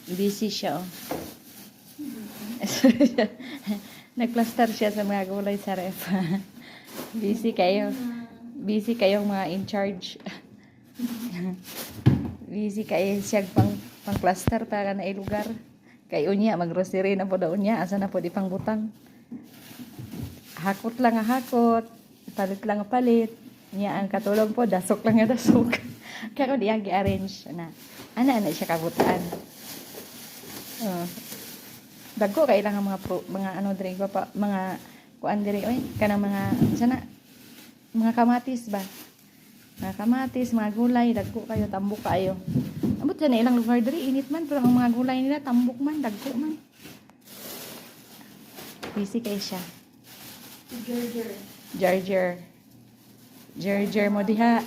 Busy siya, oh. Nagplaster siya sa mga gulay sa ref. Busy kayo. Busy kayong mga in charge. Busy kayo siya pang plaster para na ilugar. Kayo niya, mag-grocery na po daw niya. Asa na po di pang butang. Hakot lang nga hakot. Palit lang nga palit. Niya ang katulong po, dasok lang nga dasok. Kaya di ang i-arrange na. Ana siya kabutaan. Dagko kay lang ang mga ano dire pa mga kuan dire oy kanang mga sana mga kamatis ba. Mga kamatis, mga gulay, dagko kayo, tambok kayo. Abot sa ilang lugar dire init man pero ang mga gulay nila tambok man, dagko man. Busy kay siya. Jar. Jar mo diha.